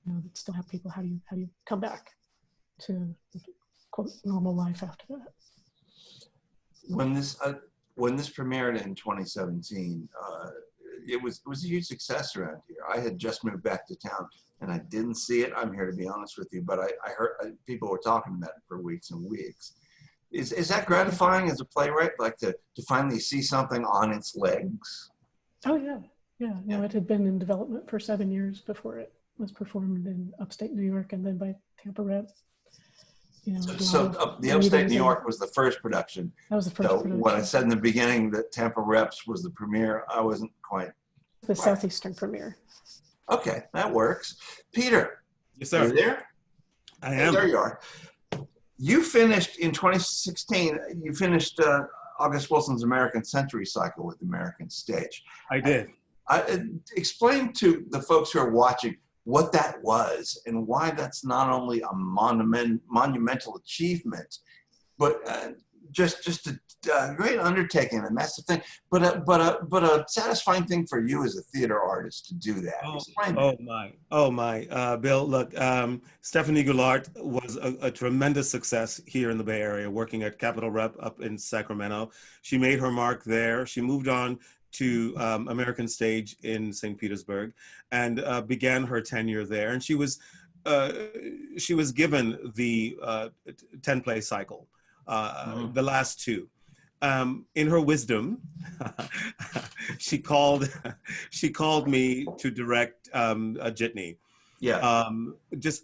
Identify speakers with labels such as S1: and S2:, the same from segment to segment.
S1: that still have people. How do you come back to quote normal life after that?
S2: When this premiered in 2017, it was a huge success around here. I had just moved back to town and I didn't see it. I'm here to be honest with you, but I heard people were talking about it for weeks and weeks. Is that gratifying as a playwright, like to finally see something on its legs?
S1: Oh yeah. It had been in development for 7 years before it was performed in upstate New York and then by Tampa Rep.
S2: The upstate New York was the first production.
S1: That was the first production.
S2: When I said in the beginning that Tampa Reps was the premiere, I wasn't quite.
S1: The Southeastern premiere.
S2: Okay, that works. Peter.
S3: Yes, sir.
S2: Are you there?
S3: I am.
S2: There you are. You finished in 2016, you finished August Wilson's American Century cycle with American Stage.
S3: I did.
S2: Explain to the folks who are watching what that was and why that's not only a monumental achievement, but just a great undertaking, and that's the thing. But a satisfying thing for you as a theater artist to do that.
S3: Oh my, Bill. Look, Stephanie Goulart was a tremendous success here in the Bay Area, working at Capitol Rep up in Sacramento. She made her mark there. She moved on to American Stage in St. Petersburg and began her tenure there. And she was given the 10-play cycle, the last two. In her wisdom, she called me to direct a jitney.
S2: Yeah.
S3: Just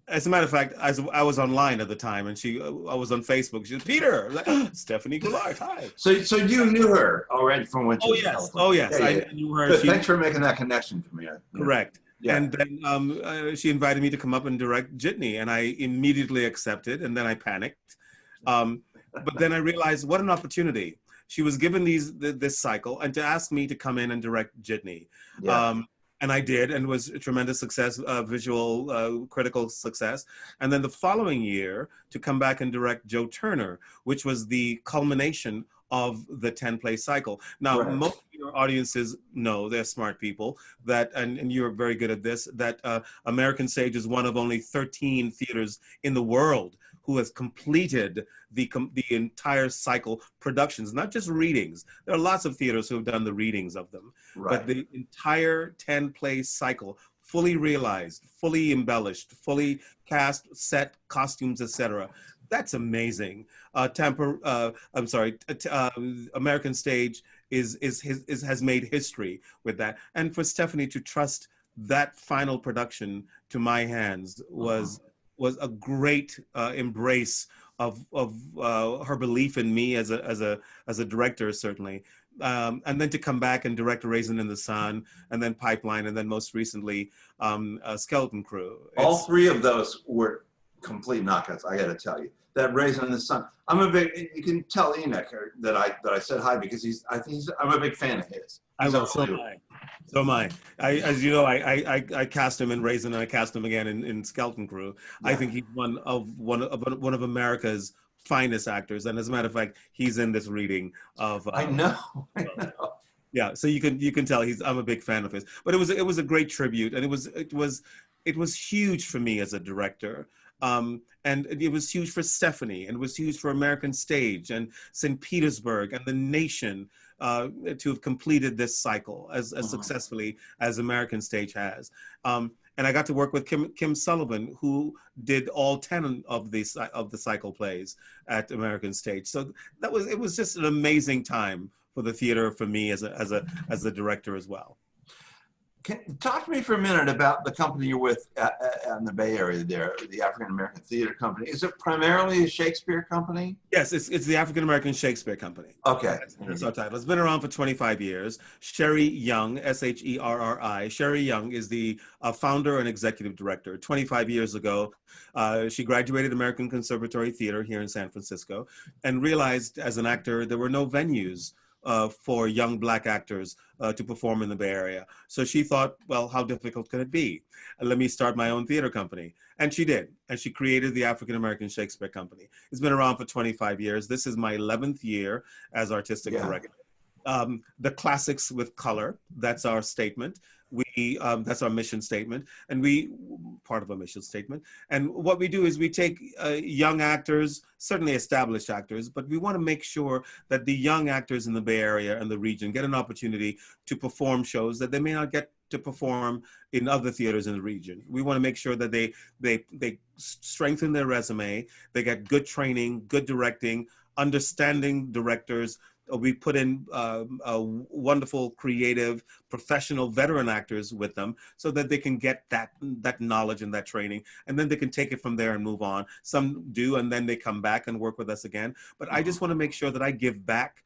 S3: as a matter of fact, I was online at the time, and I was on Facebook. She said, "Peter," like, Stephanie Goulart, hi.
S2: So you knew her already from when she was in California.
S3: Oh yes, I knew her.
S2: Good. Thanks for making that connection for me.
S3: Correct. Yeah. And then she invited me to come up and direct Jitney, and I immediately accepted, and then I panicked. But then I realized what an opportunity. She was given this cycle, and to ask me to come in and direct Jitney. Yeah. And I did, and it was a tremendous success, visual, critical success. And then the following year, to come back and direct Joe Turner, which was the culmination of the 10-play cycle. Now, right. Most of your audiences know, they're smart people, that, and you're very good at this, that American Stage is one of only 13 theaters in the world who has completed the entire cycle productions, not just readings. There are lots of theaters who have done the readings of them, right. But the entire 10-play cycle, fully realized, fully embellished, fully cast, set, costumes, etc. That's amazing. American Stage has made history with that, and for Stephanie to trust that final production to my hands was a great embrace of her belief in me as a director, certainly, and then to come back and direct Raisin in the Sun, and then Pipeline, and then most recently Skeleton Crew.
S2: All three of those were complete knockouts. I got to tell you, that Raisin in the Sun. You can tell Enoch that I said hi because I'm a big fan of his.
S3: So am I. As you know, I cast him in Raisin, and I cast him again in Skeleton Crew. Yeah. I think he's one of America's finest actors, and as a matter of fact, he's in this reading of.
S2: I know.
S3: Yeah, so you can tell I'm a big fan of his. But it was a great tribute, and it was huge for me as a director. And it was huge for Stephanie, and it was huge for American Stage and St. Petersburg and the nation to have completed this cycle as successfully as American Stage has. And I got to work with Kim Sullivan, who did all 10 of the cycle plays at American Stage. So it was just an amazing time for the theater, for me as a director as well.
S2: Talk to me for a minute about the company you're with in the Bay Area there, the African American Theater Company. Is it primarily a Shakespeare company?
S3: Yes, it's the African American Shakespeare Company.
S2: Okay.
S3: That's our title. It's been around for 25 years. Sherry Young, S-H-E-R-R-I. Sherry Young is the founder and executive director. 25 years ago, she graduated American Conservatory Theater here in San Francisco and realized as an actor there were no venues for young Black actors to perform in the Bay Area. So she thought, well, how difficult could it be? Let me start my own theater company. And she did. And she created the African American Shakespeare Company. It's been around for 25 years. This is my 11th year as artistic director. The classics with color, that's our statement. That's our mission statement. And part of a mission statement. And what we do is we take young actors, certainly established actors, but we want to make sure that the young actors in the Bay Area and the region get an opportunity to perform shows that they may not get to perform in other theaters in the region. We want to make sure that they strengthen their resume, they get good training, good directing, understanding directors. We put in wonderful, creative, professional, veteran actors with them so that they can get that knowledge and that training, and then they can take it from there and move on. Some do, and then they come back and work with us again. But I just want to make sure that I give back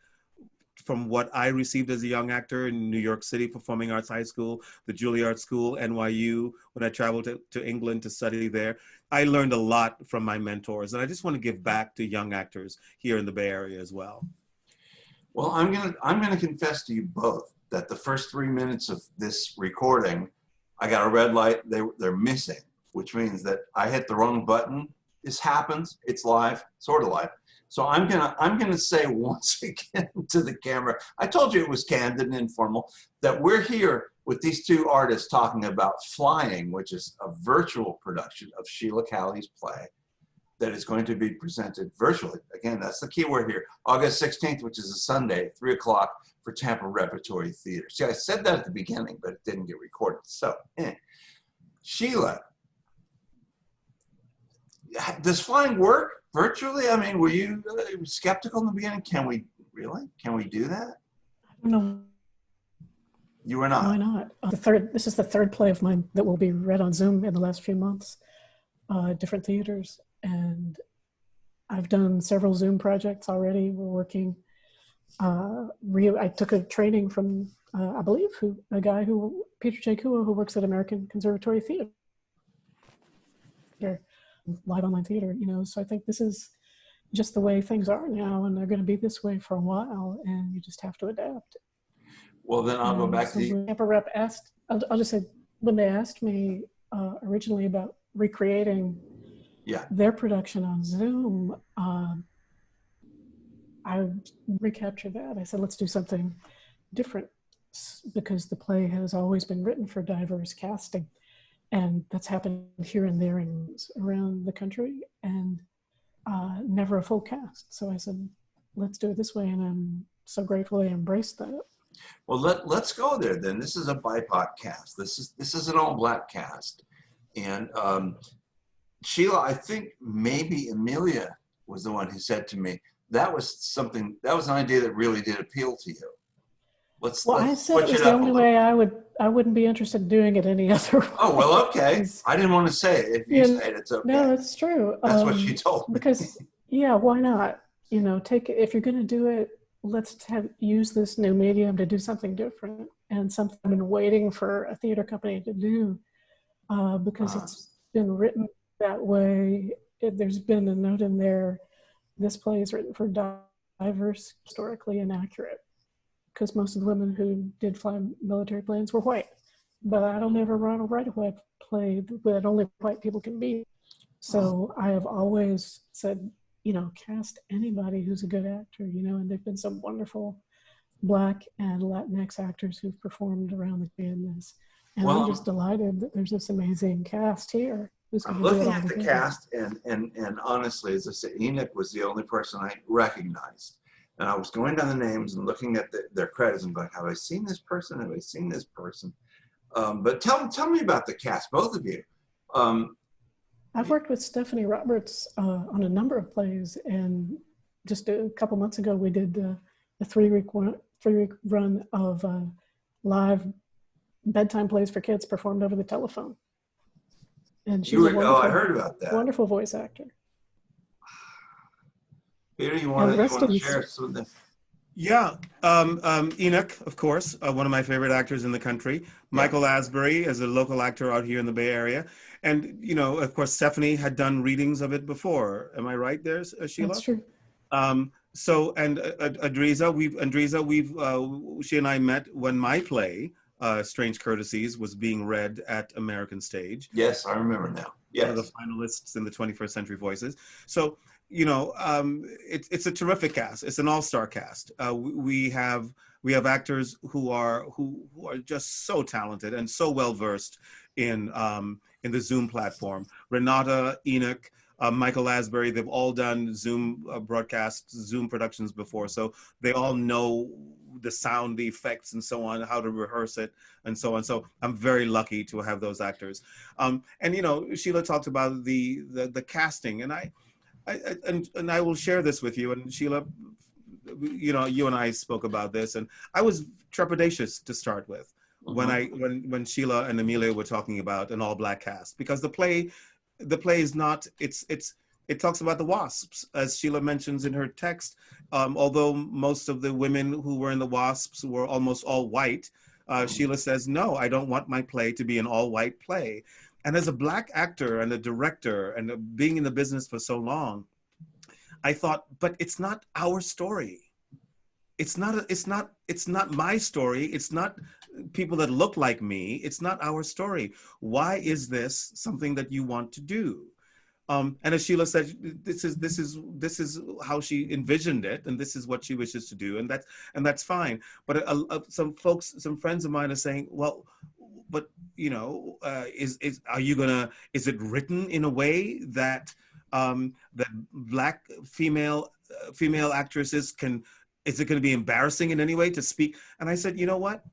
S3: from what I received as a young actor in New York City, Performing Arts High School, the Juilliard School, NYU, when I traveled to England to study there. I learned a lot from my mentors, and I just want to give back to young actors here in the Bay Area as well.
S2: Well, I'm gonna confess to you both that the first 3 minutes of this recording, I got a red light. They're missing, which means that I hit the wrong button. This happens. It's live, sort of live. So I'm gonna say once again to the camera, I told you it was candid and informal, that we're here with these two artists talking about Flying, which is a virtual production of Sheila Cowley's play that is going to be presented virtually. Again, that's the key word here. August 16th, which is a Sunday, 3 o'clock for Tampa Repertory Theatre. See, I said that at the beginning, but it didn't get recorded. So, Sheila, does Flying work virtually? I mean, were you skeptical in the beginning? Can we do that?
S1: I don't know.
S2: You were not.
S1: Why not? This is the third play of mine that will be read on Zoom in the last few months, different theaters. And I've done several Zoom projects already. We're working. I took a training from, I believe, Peter J. Kua, who works at American Conservatory Theatre, live online theater. So I think this is just the way things are now, and they're going to be this way for a while, and you just have to adapt.
S2: Well, then I'll go back to you.
S1: Tampa Rep asked. I'll just say, when they asked me originally about recreating their production on Zoom, I recaptured that. I said, let's do something different, because the play has always been written for diverse casting, and that's happened here and there and around the country, and never a full cast. So I said, let's do it this way, and I'm so grateful they embraced that.
S2: Well, let's go there then. This is a BIPOC cast. This is an all-Black cast, and Sheila, I think maybe Amelia was the one who said to me, that was an idea that really did appeal to you.
S1: I said it was the only way I wouldn't be interested in doing it any other way.
S2: Oh, well, okay. I didn't want to say it. If you say it, it's okay.
S1: No, it's true.
S2: That's what she told me.
S1: Because, why not? If you're going to do it, let's use this new medium to do something different, and something I've been waiting for a theater company to do, because it's been written that way. There's been a note in there, this play is written for diverse, historically inaccurate, because most of the women who did fly military planes were white. But I don't ever want to write a white play that only white people can be. So I have always said, cast anybody who's a good actor, and there've been some wonderful Black and Latinx actors who've performed around the country in this. And I'm just delighted that there's this amazing cast here.
S2: I'm looking at the cast, and honestly, as I said, Enoch was the only person I recognized. And I was going down the names and looking at their credits and like, have I seen this person? Have I seen this person? But tell me about the cast, both of you.
S1: I've worked with Stephanie Roberts on a number of plays, and just a couple months ago we did a three-week run of live bedtime plays for kids performed over the telephone. And she's
S2: I heard about that.
S1: Wonderful voice actor.
S2: Peter, you want to share something?
S3: Yeah, Enoch, of course, one of my favorite actors in the country. Michael Asbury is a local actor out here in the Bay Area. And, of course, Stephanie had done readings of it before. Am I right there, Sheila?
S1: That's true.
S3: So, and she and I met when my play, Strange Courtesies, was being read at American Stage.
S2: Yes, I remember now. Yes.
S3: One of the finalists in the 21st Century Voices. So, it's a terrific cast. It's an all-star cast. We have actors who are just so talented and so well versed in in the Zoom platform. Renata, Enoch, Michael Asbury, they've all done Zoom broadcasts, Zoom productions before. So they all know the sound, the effects, and so on, how to rehearse it, and so on. So I'm very lucky to have those actors. And you know, Sheila talked about the casting, and I will share this with you. And Sheila, you know, you and I spoke about this, and I was trepidatious to start with when Sheila and Amelia were talking about an all-black cast, because the play is not, it talks about the WASPs, as Sheila mentions in her text. Although most of the women who were in the WASPs were almost all white, Sheila says, no, I don't want my play to be an all-white play. And as a Black actor and a director and being in the business for so long, I thought, but it's not our story. It's not my story. It's not people that look like me. It's not our story. Why is this something that you want to do? And as Sheila said, this is how she envisioned it, and this is what she wishes to do, and that's fine. But some friends of mine are saying, well, but you know, is it written in a way that that Black female actresses is it going to be embarrassing in any way to speak? And I said, you know what?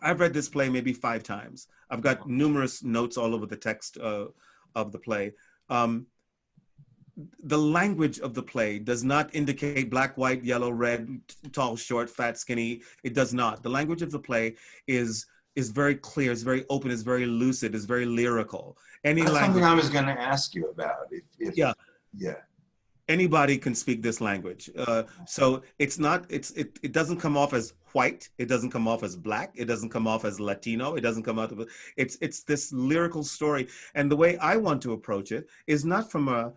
S3: I've read this play maybe 5 times. I've got numerous notes all over the text of the play. The language of the play does not indicate black, white, yellow, red, tall, short, fat, skinny. It does not. The language of the play is very clear, it's very open, it's very lucid, it's very lyrical. That's
S2: something I was going to ask you about. Yeah.
S3: Anybody can speak this language. So it doesn't come off as white, it doesn't come off as Black, it doesn't come off as Latino, it doesn't come out of it's this lyrical story. And the way I want to approach it is not from a,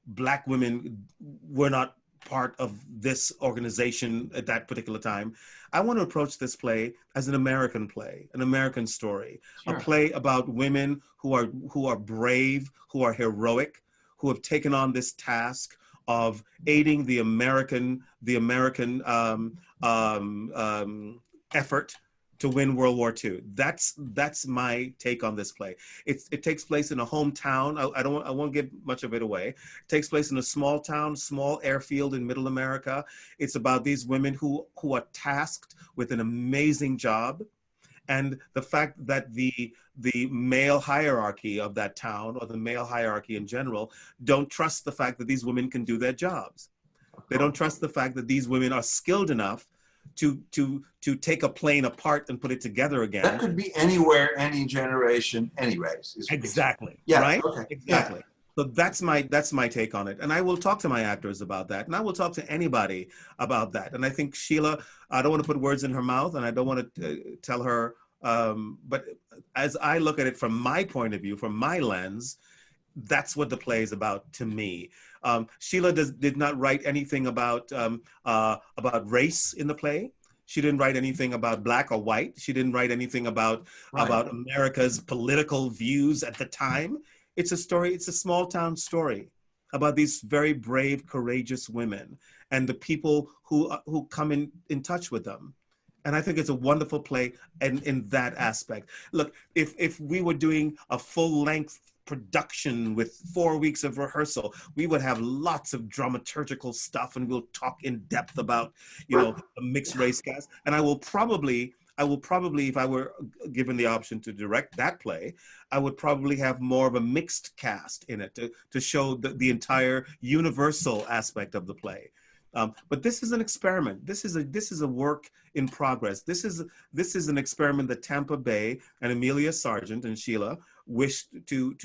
S3: Black women were not part of this organization at that particular time. I want to approach this play as an American play, an American story, sure. A play about women who are brave, who are heroic, who have taken on this task of aiding the American effort to win World War II. That's my take on this play. It takes place in a hometown. I won't give much of it away. It takes place in a small town, small airfield in Middle America. It's about these women who are tasked with an amazing job, and the fact that the male hierarchy of that town, or the male hierarchy in general, don't trust the fact that these women can do their jobs. They don't trust the fact that these women are skilled enough to take a plane apart and put it together again.
S2: That could be anywhere, any generation, any race.
S3: Exactly.
S2: Yeah.
S3: Right.
S2: Okay.
S3: Exactly.
S2: Yeah.
S3: So that's my take on it, and I will talk to my actors about that, and I will talk to anybody about that. And I think Sheila, I don't want to put words in her mouth, and I don't want to tell her. But as I look at it from my point of view, from my lens, that's what the play is about to me. Sheila did not write anything about race in the play. She didn't write anything about Black or white. She didn't write anything about America's political views at the time. It's a story. It's a small town story about these very brave, courageous women and the people who come in touch with them. And I think it's a wonderful play in that aspect. Look, if we were doing a full-length production with 4 weeks of rehearsal, we would have lots of dramaturgical stuff, and we'll talk in depth about, a mixed race cast. And I will probably, if I were given the option to direct that play, I would probably have more of a mixed cast in it to show the entire universal aspect of the play. But this is an experiment. This is a work in progress. This is an experiment that Tampa Bay and Amelia Sargent and Sheila wished to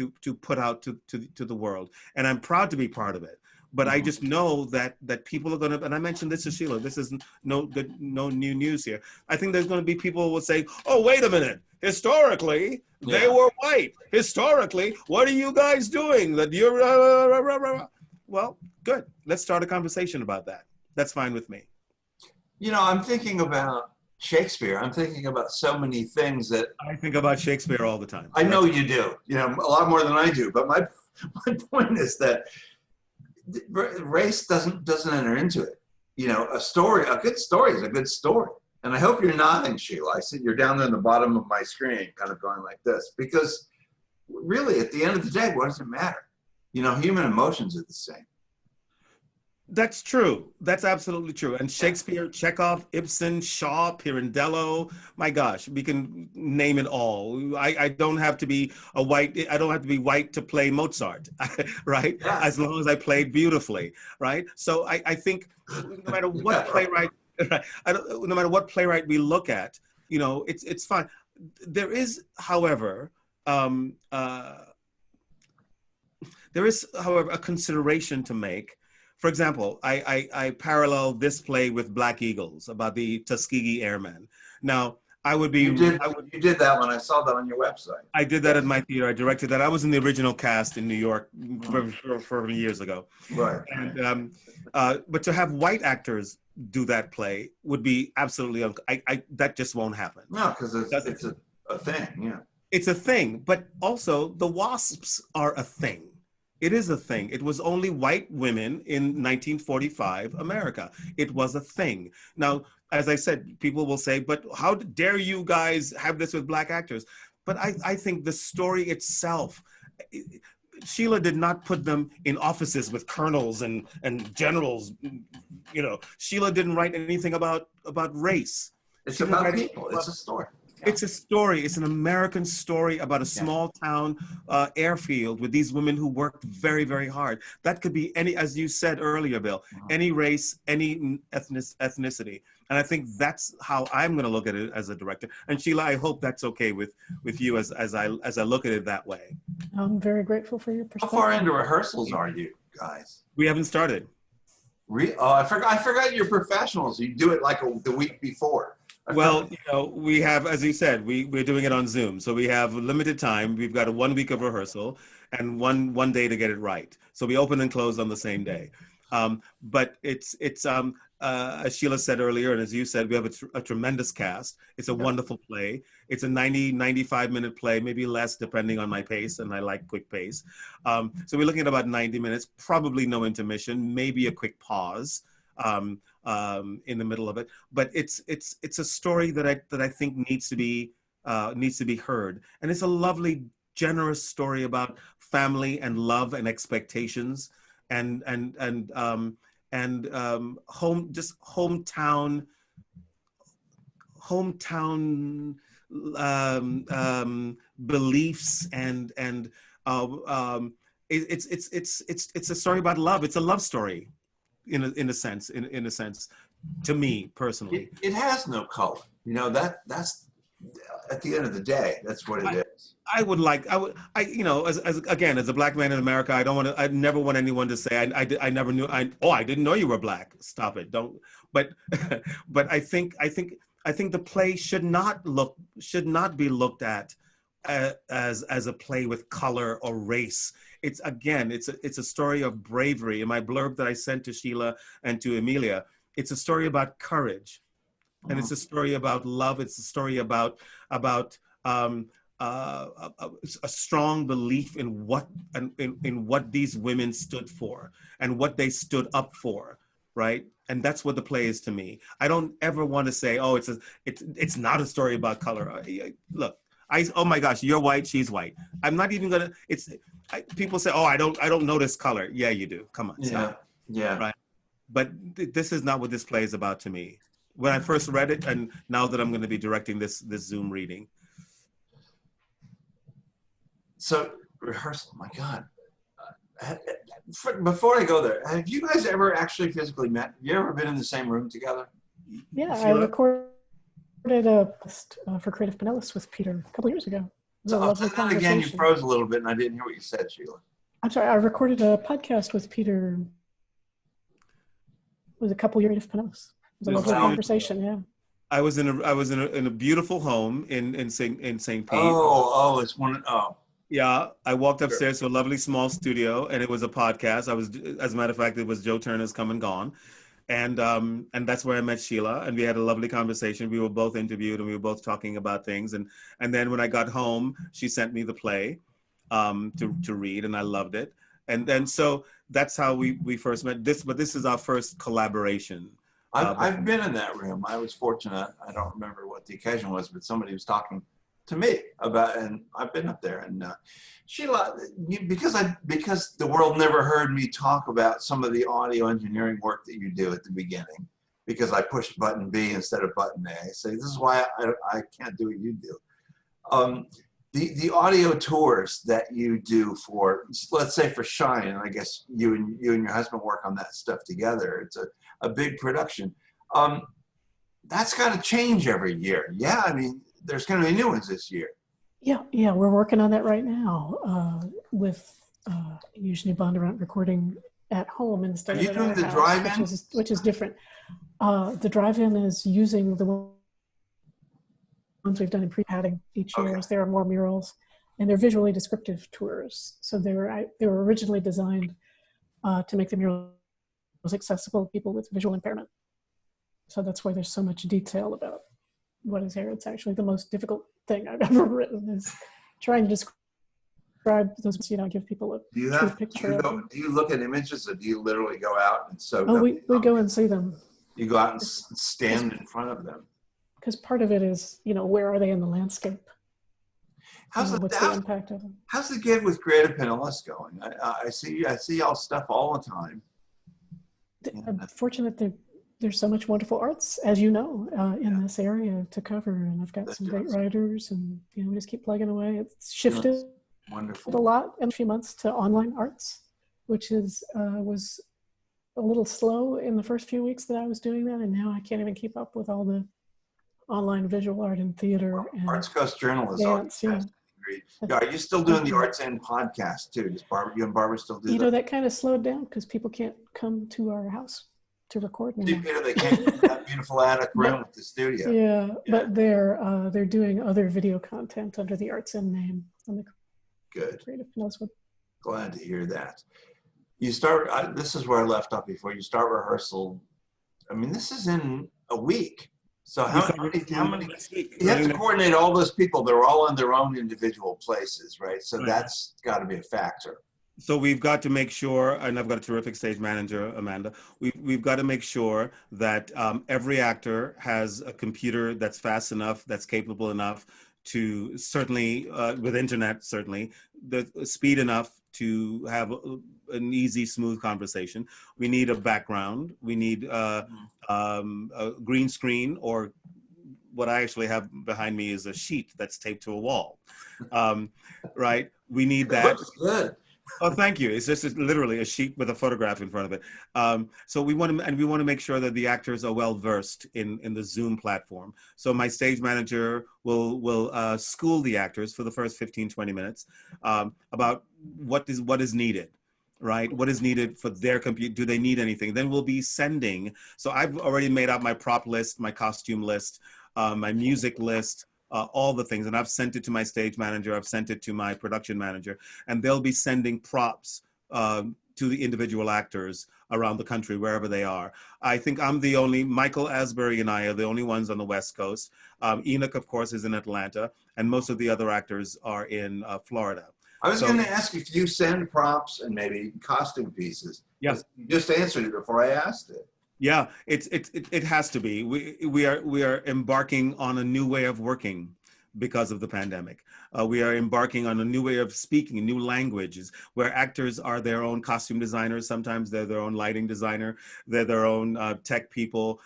S3: put out to the world, and I'm proud to be part of it. But I just know that people are going to, and I mentioned this to Sheila, this is no new news here. I think there's going to be people who will say, oh, wait a minute, historically, they were white. Historically, what are you guys doing? That you're, well, good. Let's start a conversation about that. That's fine with me.
S2: I'm thinking about Shakespeare. I'm thinking about so many things that
S3: I think about Shakespeare all the time.
S2: I know you do, a lot more than I do. But my point is that race doesn't enter into it. A good story is a good story. And I hope you're nodding, Sheila. I see you're down there in the bottom of my screen, kind of going like this, because really, at the end of the day, what does it matter? You know, human emotions are the same.
S3: That's true. That's absolutely true. And Shakespeare, Chekhov, Ibsen, Shaw, Pirandello, my gosh, we can name it all. I don't have to be I don't have to be white to play Mozart, right?
S2: Yeah.
S3: As long as I played beautifully, right? So I think no matter what playwright, no matter what playwright we look at, you know, it's fine. There is, however, a consideration to make. For example, I parallel this play with Black Eagles about the Tuskegee Airmen. Now, I would be...
S2: You did that one. I saw that on your website.
S3: I did that at my theater. I directed that. I was in the original cast in New York for years ago.
S2: Right.
S3: And, but to have white actors do that play would be absolutely... that just won't happen.
S2: No, because it's a thing, yeah.
S3: It's a thing, but also the Wasps are a thing. It is a thing. It was only white women in 1945 America. It was a thing. Now, as I said, people will say, but how dare you guys have this with Black actors? But I think the story itself, Sheila did not put them in offices with colonels and generals. You know, Sheila didn't write anything about race.
S2: It's about people. It's a story.
S3: It's a story. It's an American story about a small town airfield with these women who worked very, very hard. That could be any, as you said earlier, Bill, any race, any ethnicity. And I think that's how I'm going to look at it as a director. And Sheila, I hope that's okay with you as I look at it that way.
S1: I'm very grateful for your perspective.
S2: How far into rehearsals are you guys?
S3: We haven't started.
S2: Oh, I forgot you're professionals. You do it like the week before.
S3: Well, you know, we have, as you said, we're doing it on Zoom. So we have limited time. We've got 1 week of rehearsal and one day to get it right. So we open and close on the same day. But it's as Sheila said earlier, and as you said, we have a tremendous cast. It's a wonderful play. It's a 95-minute play, maybe less depending on my pace, and I like quick pace. So we're looking at about 90 minutes, probably no intermission, maybe a quick pause. In the middle of it, but it's a story that I think needs to be heard, and it's a lovely, generous story about family and love and expectations, and hometown beliefs and it's a story about love. It's a love story. In a sense, to me personally,
S2: it has no color. You know, that's at the end of the day, that's what it is. You know, as a Black man in America, I never want anyone to say I never knew. I didn't know you were Black. Stop it. Don't. But I think the play should not be looked at as a play with color or race. It's a story of bravery. In my blurb that I sent to Sheila and to Emilia, it's a story about courage, and it's a story about love. It's a story about a strong belief in what these women stood for and what they stood up for, right? And that's what the play is to me. I don't ever want to say, oh, it's not a story about color. Look. Oh my gosh, you're white, she's white. I'm not even gonna. People say, oh, I don't notice color. Yeah, you do. Come on. Yeah.
S3: Right. But this is not what this play is about to me. When I first read it, and now that I'm going to be directing this Zoom reading.
S2: So rehearsal, my God. Before I go there, have you guys ever actually physically met? Have you ever been in the same room together?
S1: Yeah, Sheila? I recorded a post for Creative Pinellas with Peter a couple years ago. It was a lovely conversation.
S2: Again, you froze a little bit and I didn't hear what you said, Sheila.
S1: I'm sorry, I recorded a podcast with Peter. It was a couple years of Pinellas. It was a lovely conversation, yeah.
S3: I was in a beautiful home in St. Pete.
S2: It's one.
S3: Yeah, I walked upstairs to a lovely small studio, and it was a podcast. As a matter of fact, it was Joe Turner's Come and Gone. And that's where I met Sheila, and we had a lovely conversation. We were both interviewed, and we were both talking about things. And then when I got home, she sent me the play to read, and I loved it. And then so that's how we first met. But this is our first collaboration.
S2: I've been in that room. I was fortunate. I don't remember what the occasion was, but somebody was talking to me about, and I've been up there. And Sheila, because the world never heard me talk about some of the audio engineering work that you do at the beginning, because I pushed button B instead of button A. I say, this is why I can't do what you do. The audio tours that you do for, let's say for Shine, and I guess you and your husband work on that stuff together. It's a big production. That's got to change every year. Yeah, I mean, there's going to be new ones this year.
S1: Yeah, we're working on that right now with usually Bondurant recording at home instead of at our house,
S2: drive-in?
S1: which is different. The drive-in is using the ones we've done in pre-padding each year. As there are more murals, and they're visually descriptive tours. So they were originally designed to make the murals accessible to people with visual impairment. So that's why there's so much detail about what is here. It's actually the most difficult thing I've ever written, is trying to describe those, give people a true picture.
S2: Do you look at images, or do you literally go out and soak them?
S1: We go and see them.
S2: You go out and stand in front of them.
S1: Because part of it is, where are they in the landscape? What's the impact of them?
S2: How's the gig with Creative Pinellas going? I see y'all stuff all the time.
S1: I'm fortunate that there's so much wonderful arts, as you know, in this area to cover, and I've got some great writers, and we just keep plugging away. It's shifted a lot in a few months to online arts, which was a little slow in the first few weeks that I was doing that, and now I can't even keep up with all the online visual art and theater. And
S2: Arts Coast Journal is dance, Are you still doing the Arts End podcast too? Does you and Barbara still do that?
S1: That kind of slowed down because people can't come to our house to record anymore.
S2: They can't come to that beautiful attic room with the studio.
S1: Yeah, but they're doing other video content under the Arts End name on the Creative Pinellas web.
S2: Glad to hear that. You start. This is where I left off before. You start rehearsal. I mean, this is in a week. So how many? You have to coordinate all those people. They're all in their own individual places, right? So that's got to be a factor.
S3: So we've got to make sure, and I've got a terrific stage manager, Amanda. We've got to make sure that every actor has a computer that's fast enough, that's capable enough to certainly, with internet, certainly, the speed enough to have an easy, smooth conversation. We need a background. We need a green screen, or what I actually have behind me is a sheet that's taped to a wall, right? We need that.
S2: Looks good.
S3: Oh, thank you. It's just literally a sheet with a photograph in front of it. So we want to make sure that the actors are well versed in the Zoom platform. So my stage manager will school the actors for the first 15, 20 minutes about what is needed, right? What is needed for their computer? Do they need anything? Then we'll be sending. So I've already made out my prop list, my costume list, my music list, all the things, and I've sent it to my stage manager, I've sent it to my production manager, and they'll be sending props to the individual actors around the country, wherever they are. I think Michael Asbury and I are the only ones on the West Coast. Enoch, of course, is in Atlanta, and most of the other actors are in Florida.
S2: I was going to ask if you send props and maybe costume pieces.
S3: Yes.
S2: You just answered it before I asked it.
S3: Yeah, it has to be. We are embarking on a new way of working because of the pandemic. We are embarking on a new way of speaking, new languages, where actors are their own costume designers. Sometimes they're their own lighting designer. They're their own tech people,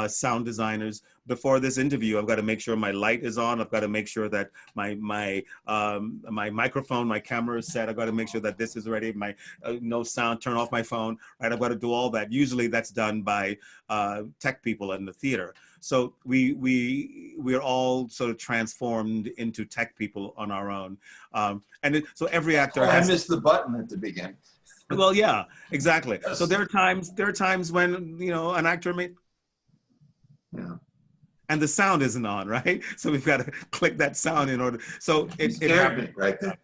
S3: sound designers. Before this interview, I've got to make sure my light is on. I've got to make sure that my microphone, my camera is set. I've got to make sure that this is ready. My no sound, turn off my phone. Right, I've got to do all that. Usually that's done by tech people in the theater. So we're all sort of transformed into tech people on our own. So every actor has.
S2: I missed the button at the beginning.
S3: Well, yeah, exactly. So there are times when an actor may.
S2: Yeah.
S3: And the sound isn't on, right? So we've got to click that sound in order. So it
S2: scared me right there.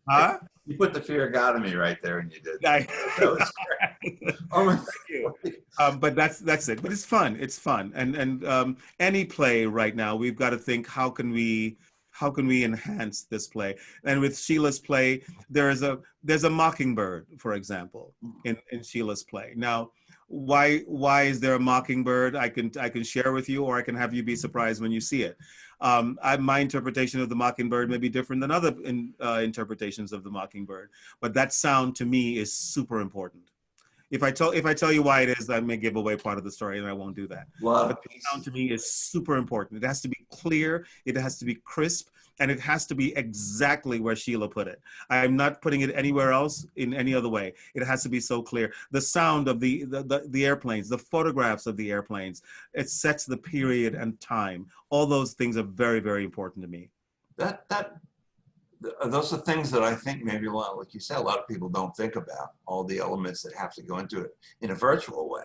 S3: Huh?
S2: You put the fear of God in me right there, and you did.
S3: That
S2: was great. Oh my
S3: Thank you. But that's it. But it's fun. It's fun. And any play right now, we've got to think, how can we enhance this play? And with Sheila's play, there's a mockingbird, for example, in Sheila's play. Now, why is there a mockingbird? I can share with you, or I can have you be surprised when you see it. My interpretation of the mockingbird may be different than other interpretations of the mockingbird, but that sound to me is super important. If I tell you why it is, I may give away part of the story, and I won't do that. But the sound to me is super important. It has to be clear, it has to be crisp, and it has to be exactly where Sheila put it. I'm not putting it anywhere else in any other way. It has to be so clear. The sound of the airplanes, the photographs of the airplanes, it sets the period and time. All those things are very, very important to me.
S2: Those are things that I think maybe like you said, a lot of people don't think about, all the elements that have to go into it in a virtual way.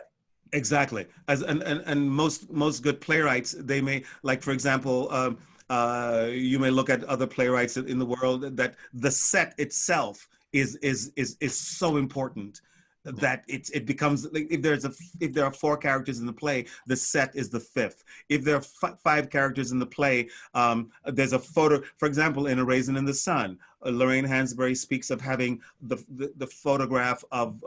S3: Exactly. And most good playwrights, they may, like, for example, you may look at other playwrights in the world, that the set itself is so important that it becomes like, if there are 4 characters in the play, the set is the 5th. If there are 5 characters in the play, there's a photo. For example, in A Raisin in the Sun, Lorraine Hansberry speaks of having the photograph of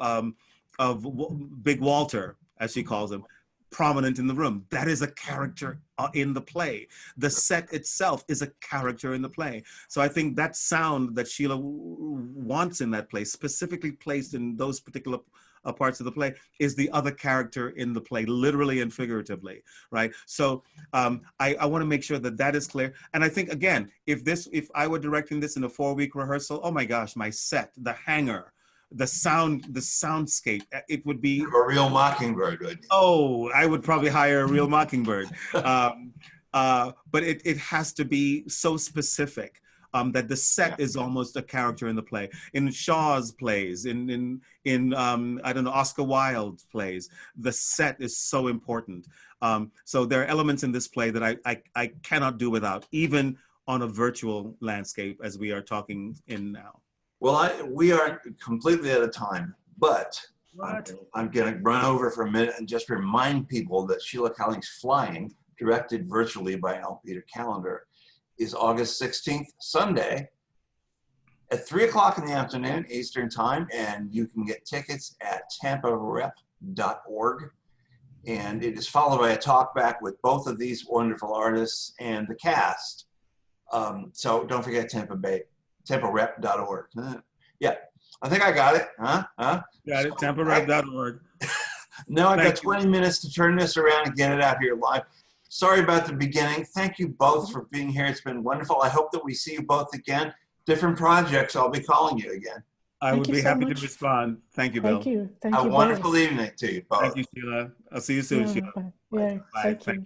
S3: Big Walter, as she calls him, prominent in the room. That is a character in the play. The set itself is a character in the play. So I think that sound that Sheila wants in that play, specifically placed in those particular parts of the play, is the other character in the play, literally and figuratively, right? So I want to make sure that that is clear. And I think, again, if I were directing this in a 4-week rehearsal, oh my gosh, my set, the hangar, the soundscape, it would be
S2: a real mockingbird, wouldn't you?
S3: Oh, I would probably hire a real mockingbird. But it has to be so specific that the set is almost a character in the play. In Shaw's plays, in I don't know, Oscar Wilde's plays, the set is so important. So there are elements in this play that I cannot do without, even on a virtual landscape as we are talking in now.
S2: Well, we are completely out of time, but I'm going to run over for a minute and just remind people that Sheila Cowley's Flying, directed virtually by L. Peter Callender, is August 16th, Sunday, at 3 o'clock in the afternoon, Eastern Time, and you can get tickets at tamparep.org. And it is followed by a talk back with both of these wonderful artists and the cast. So don't forget tamparep.org. Yeah, I think I got it. Huh?
S3: Got it, tamparep.org.
S2: Now I've got 20 minutes to turn this around and get it out here live. Sorry about the beginning. Thank you both for being here. It's been wonderful. I hope that we see you both again. Different projects, I'll be calling you again.
S3: I would be happy to respond. Thank you, Bill.
S1: Thank you. Thank you.
S2: A wonderful evening to you both.
S3: Thank you, Sheila. I'll see you soon, Sheila.
S1: Bye. Yeah,
S3: Bye.
S1: thank you.